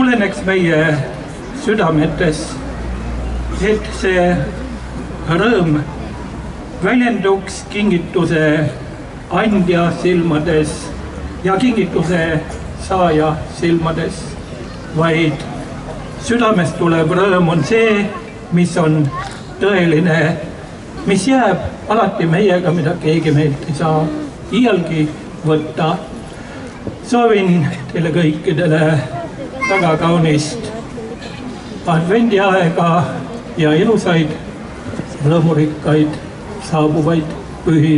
tuleneks meie südametes, et see rõõm väljenduks kingituse andja silmades ja kingituse saaja silmades, vaid südamest tulev rõõm on see, mis on tõeline, mis jääb alati meiega, mida keegi meilt ei saa iialgi võtta. Soovin teile kõikidele väga kaunist advendiaega ja ilusaid, rõõmurikkaid saabuvaid pühi.